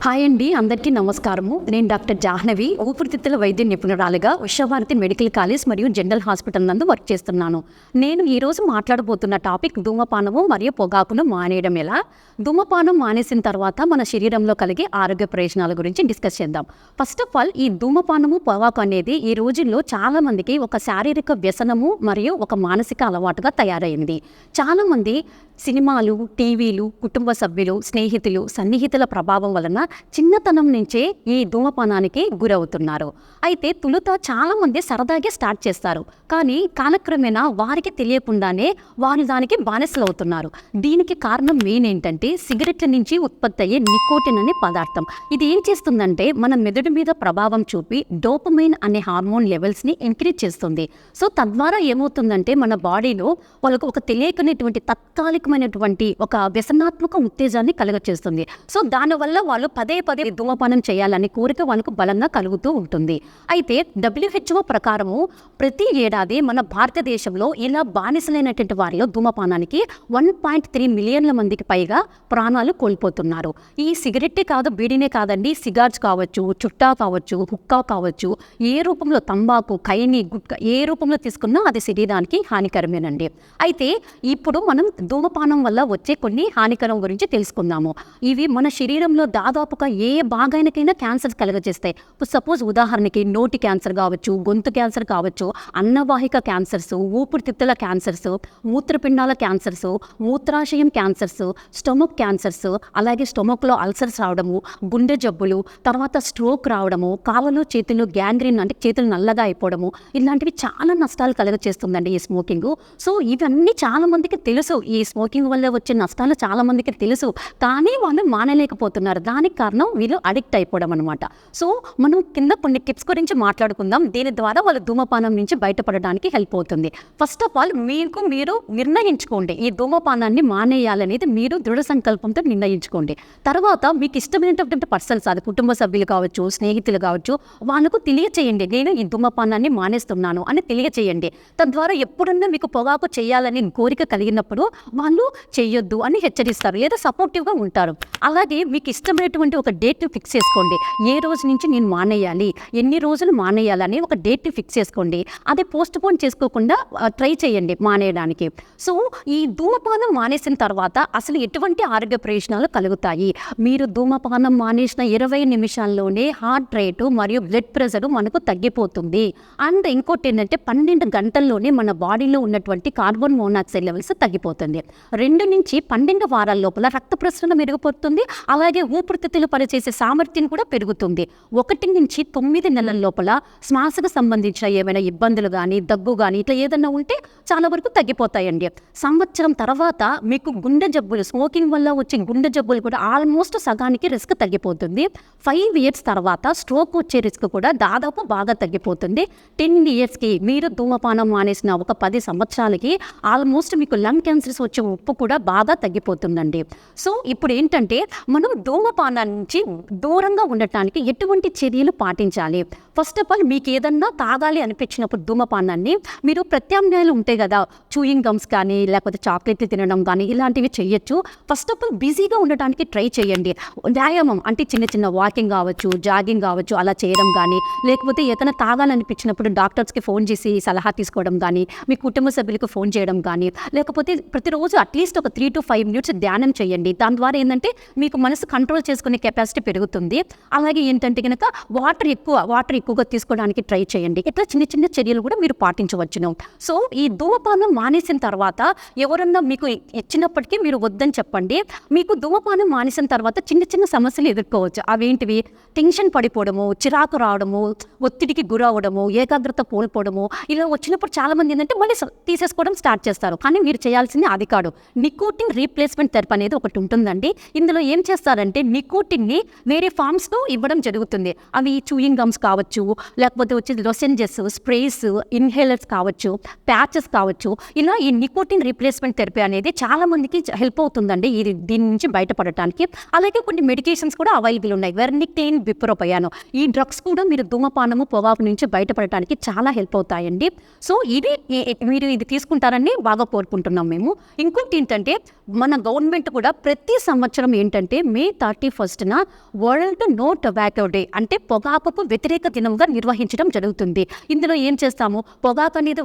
Hi అండి, అందరికీ నమస్కారము. నేను డాక్టర్ జాహ్నవి, ఊపిరితిత్తుల వైద్య నిపుణురాలిగా విశ్వభారతి మెడికల్ కాలేజ్ మరియు జనరల్ హాస్పిటల్ నందు వర్క్ చేస్తున్నాను. నేను ఈరోజు మాట్లాడబోతున్న టాపిక్ ధూమపానము మరియు పొగాకును మానేయడం ఎలా. ధూమపానం మానేసిన తర్వాత మన శరీరంలో కలిగే ఆరోగ్య ప్రయోజనాల గురించి డిస్కస్ చేద్దాం. ఫస్ట్ ఆఫ్ ఆల్, ఈ ధూమపానము పొగాకు అనేది ఈ రోజుల్లో చాలా మందికి ఒక శారీరక వ్యసనము మరియు ఒక మానసిక అలవాటుగా తయారైంది. చాలామంది సినిమాలు, టీవీలు, కుటుంబ సభ్యులు, స్నేహితులు, సన్నిహితుల ప్రభావం వలన చిన్నతనం నుంచే ఈ ధూమపానానికి గురవుతున్నారు. అయితే తొలుత చాలామంది సరదాగా స్టార్ట్ చేస్తారు, కానీ కాలక్రమేణా వారికి తెలియకుండానే వారు దానికి బానిసలు అవుతున్నారు. దీనికి కారణం మెయిన్ ఏంటంటే సిగరెట్ల నుంచి ఉత్పత్తి అయ్యే నికోటిన్ అనే పదార్థం. ఇది ఏం చేస్తుందంటే మన మెదడు మీద ప్రభావం చూపి డోపమైన్ అనే హార్మోన్ లెవెల్స్ని ఇంక్రీజ్ చేస్తుంది. సో తద్వారా ఏమవుతుందంటే మన బాడీలో వాళ్ళకు ఒక తెలియకనేటువంటి తాత్కాలికమైనటువంటి ఒక వ్యసనాత్మక ఉత్తేజాన్ని కలుగచేస్తుంది. సో దానివల్ల వాళ్ళు పదే పదే ధూమపానం చేయాలనే కోరిక వాళ్ళకు బలంగా కలుగుతూ ఉంటుంది. అయితే WHO ప్రకారము ప్రతి ఏడాది మన భారతదేశంలో ఇలా బానిసలైనటువంటి వారిలో ధూమపానానికి 1.3 మిలియన్ల మందికి పైగా ప్రాణాలు కోల్పోతున్నారు. ఈ సిగరెట్టే కాదు, బీడీనే కాదండి, సిగార్స్ కావచ్చు, చుట్టా కావచ్చు, హుక్కా కావచ్చు, ఏ రూపంలో తంబాకు, ఖైనీ, గుట్కా ఏ రూపంలో తీసుకున్నా అది శరీరానికి హానికరమేనండి. అయితే ఇప్పుడు మనం ధూమపానం వల్ల వచ్చే కొన్ని హానికరం గురించి తెలుసుకుందాము. ఇవి మన శరీరంలో దాదాపుగా ఏ భాగానికైనా క్యాన్సర్స్ కలుగజేస్తాయి. సపోజ్ ఉదాహరణకి నోటి క్యాన్సర్ కావచ్చు, గొంతు క్యాన్సర్ కావచ్చు, అన్నవాహిక క్యాన్సర్స్, ఊపిరితిత్తుల క్యాన్సర్స్, మూత్రపిండాల క్యాన్సర్స్, మూత్రాశయం క్యాన్సర్స్, స్టొమక్ క్యాన్సర్స్, అలాగే స్టొమక్లో అల్సర్స్ రావడము, గుండె జబ్బులు, తర్వాత స్ట్రోక్ రావడము, కాళ్ళలో చేతుల్లో గ్యాంగ్రీన్ అంటే చేతులు నల్లగా అయిపోవడము, ఇలాంటివి చాలా నష్టాలు కలుగజేస్తుందండి ఈ స్మోకింగ్. సో ఇవన్నీ చాలా మందికి తెలుసు, ఈ స్మోకింగ్ వల్ల వచ్చే నష్టాలు చాలా మందికి తెలుసు, కానీ వాళ్ళు మానలేకపోతున్నారు. దానికి కారణం వీళ్ళు అడిక్ట్ అయిపోవడం అనమాట. సో మనం కింద కొన్ని టిప్స్ గురించి మాట్లాడుకుందాం. దీని ద్వారా వాళ్ళు ధూమపానం నుంచి బయటపడడానికి హెల్ప్ అవుతుంది. ఫస్ట్ ఆఫ్ ఆల్, మీరు నిర్ణయించుకోండి, ఈ ధూమపానాన్ని మానేయాలనేది మీరు దృఢ సంకల్పంతో నిర్ణయించుకోండి. తర్వాత మీకు ఇష్టమైనటువంటి పర్సన్స్, అది కుటుంబ సభ్యులు కావచ్చు, స్నేహితులు కావచ్చు, వాళ్ళకు తెలియచేయండి, నేను ఈ ధూమపానాన్ని మానేస్తున్నాను అని తెలియచేయండి. తద్వారా ఎప్పుడన్నా మీకు పొగాకు చేయాలని కోరిక కలిగినప్పుడు వాళ్ళు చేయొద్దు అని హెచ్చరిస్తారు లేదా సపోర్టివ్గా ఉంటారు. అలాగే మీకు ఇష్టమైనటువంటి ఒక డేట్ని ఫిక్స్ చేసుకోండి. ఏ రోజు నుంచి నేను మానేయాలి, ఎన్ని రోజులు మానేయాలని ఒక డేట్ని ఫిక్స్ చేసుకోండి. అదే పోస్ట్ పోన్ చేసుకోకుండా ట్రై చేయండి మానేయడానికి. సో ఈ ధూమపానం మానేసిన తర్వాత అసలు ఎటువంటి ఆరోగ్య ప్రయోజనాలు కలుగుతాయి. మీరు ధూమపానం మానేసిన 20 నిమిషాల్లోనే హార్ట్ రేటు మరియు బ్లడ్ ప్రెషర్ మనకు తగ్గిపోతుంది. అండ్ ఇంకోటి ఏంటంటే 12 గంటల్లోనే మన బాడీలో ఉన్నటువంటి కార్బన్ మోనాక్సైడ్ లెవెల్స్ తగ్గిపోతుంది. 2 నుంచి 12 వారాల లోపల రక్త ప్రసరణ మెరుగుపడుతుంది. అలాగే ఊపిరితిత్తులు పనిచేసే సామర్థ్యం కూడా పెరుగుతుంది. 1 నుంచి 9 నెలల లోపల శ్వాసకు సంబంధించిన ఏమైనా ఇబ్బందులు కానీ, దగ్గు కానీ ఇట్లా ఏదన్నా ఉంటే చాలా వరకు తగ్గిపోతాయండి. సంవత్సరం తర్వాత మీకు గుండె జబ్బులు, స్మోకింగ్ వల్ల వచ్చే గుండె జబ్బులు కూడా ఆల్మోస్ట్ సగానికి రిస్క్ తగ్గిపోతుంది. 5 ఇయర్స్ తర్వాత స్ట్రోక్ వచ్చే రిస్క్ కూడా దాదాపు బాగా తగ్గిపోతుంది. 10 ఇయర్స్కి మీరు ధూమపానం మానేసిన ఒక 10 సంవత్సరాలకి ఆల్మోస్ట్ మీకు లంగ్ క్యాన్సర్స్ వచ్చే ఉప్పు కూడా బాగా తగ్గిపోతుందండి. సో ఇప్పుడు ఏంటంటే మనం ధూమపానం నుంచి దూరంగా ఉండటానికి ఎటువంటి చర్యలు పాటించాలి. ఫస్ట్ ఆఫ్ ఆల్, మీకు ఏదన్నా తాగాలి అనిపించినప్పుడు ధూమపానాన్ని మీరు ప్రత్యామ్నాయాలు ఉంటాయి కదా, చూయింగ్ గమ్స్ కానీ లేకపోతే చాక్లెట్లు తినడం కానీ ఇలాంటివి చేయొచ్చు. ఫస్ట్ ఆఫ్ ఆల్ బిజీగా ఉండటానికి ట్రై చేయండి. వ్యాయామం అంటే చిన్న చిన్న వాకింగ్ కావచ్చు, జాగింగ్ కావచ్చు, అలా చేయడం కానీ, లేకపోతే ఏదైనా తాగాలనిపించినప్పుడు డాక్టర్స్కి ఫోన్ చేసి సలహా తీసుకోవడం కానీ, మీ కుటుంబ సభ్యులకు ఫోన్ చేయడం కానీ, లేకపోతే ప్రతిరోజు అట్లీస్ట్ ఒక 3 to 5 minutes ధ్యానం చేయండి. దాని ద్వారా ఏంటంటే మీకు మనసు కంట్రోల్ చేసుకునే కెపాసిటీ పెరుగుతుంది. అలాగే ఏంటంటే కనుక వాటర్ ఎక్కువగా తీసుకోవడానికి ట్రై చేయండి. ఇట్లా చిన్న చిన్న చర్యలు కూడా మీరు పాటించవచ్చును. సో ఈ ధూమపానం మానేసిన తర్వాత ఎవరన్నా మీకు ఇచ్చినప్పటికీ మీరు వద్దని చెప్పండి. మీకు ధూమపానం మానేసిన తర్వాత చిన్న చిన్న సమస్యలు ఎదుర్కోవచ్చు. అవేంటివి? టెన్షన్ పడిపోవడము, చిరాకు రావడము, ఒత్తిడికి గురవడము, ఏకాగ్రత కోల్పోవడము, ఇలా వచ్చినప్పుడు చాలామంది ఏంటంటే మళ్ళీ తీసేసుకోవడం స్టార్ట్ చేస్తారు. కానీ మీరు చేయాల్సింది అది కాదు. నికోటిన్ రీప్లేస్మెంట్ థెరపీ అనేది ఒకటి ఉంటుందండి. ఇందులో ఏం చేస్తారంటే నికోటిన్ని వేరే ఫామ్స్తో ఇవ్వడం జరుగుతుంది. అవి చూయింగ్ గమ్స్ కావచ్చు, లేకపోతే వచ్చి లొసెంజెస్, స్ప్రేస్, ఇన్హేలర్స్ కావచ్చు, ప్యాచెస్ కావచ్చు. ఇలా ఈ నికోటిన్ రీప్లేస్మెంట్ థెరపీ అనేది చాలా మందికి హెల్ప్ అవుతుందండి దీని నుంచి బయటపడటానికి. అలాగే కొన్ని మెడికేషన్స్ కూడా అవైలబుల్ ఉన్నాయి. వెర్నిక్టైన్, బిప్రోపయాన్, ఈ డ్రగ్స్ కూడా మీరు ధూమపానము, పొగాకు నుంచి బయటపడటానికి చాలా హెల్ప్ అవుతాయండి. సో ఇది మీరు ఇది తీసుకుంటారని బాగా కోరుకుంటున్నాం మేము. ఇంకో ఇంకోటి ఏంటంటే మన గవర్నమెంట్ కూడా ప్రతి సంవత్సరం ఏంటంటే మే 31న వరల్డ్ నో టొబాకో డే అంటే పొగాకుకు వ్యతిరేక దినంగా నిర్వహించడం జరుగుతుంది. ఇందులో ఏం చేస్తాము, పొగాకు అనేది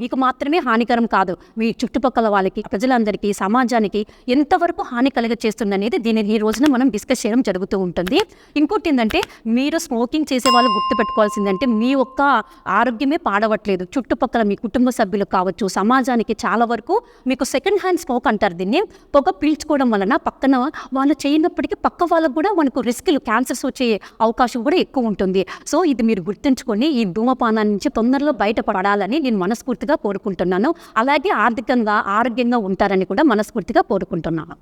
మీకు మాత్రమే హానికరం కాదు, మీ చుట్టుపక్కల వాళ్ళకి, ప్రజలందరికీ, సమాజానికి ఎంతవరకు హాని కలిగచేస్తుంది అనేది ఈ రోజున మనం డిస్కస్ చేయడం జరుగుతూ ఉంటుంది. ఇంకోటి ఏంటంటే మీరు స్మోకింగ్ చేసే వాళ్ళు గుర్తుపెట్టుకోవాల్సిందంటే మీ యొక్క ఆరోగ్యమే పాడవట్లేదు, చుట్టుపక్కల మీ కుటుంబ సభ్యులు కావచ్చు, సమాజానికి చాలా వరకు మీకు సెకండ్ హ్యాండ్ స్మోక్ అంటారు దీన్ని, పొగ పీల్చుకోవడం వలన పక్కన వాళ్ళు చేయనప్పటికీ పక్క వాళ్ళకు కూడా మనకు రిస్క్లు, క్యాన్సర్స్ వచ్చే అవకాశం కూడా ఎక్కువ ఉంటుంది. సో ఇది మీరు గుర్తుంచుకొని ఈ ధూమపానం నుంచి తొందరలో బయటపడాలని నేను మనస్ఫూర్తిగా కోరుకుంటున్నాను. అలాగే ఆర్థికంగా ఆరోగ్యంగా ఉంటారని కూడా మనస్ఫూర్తిగా కోరుకుంటున్నాను.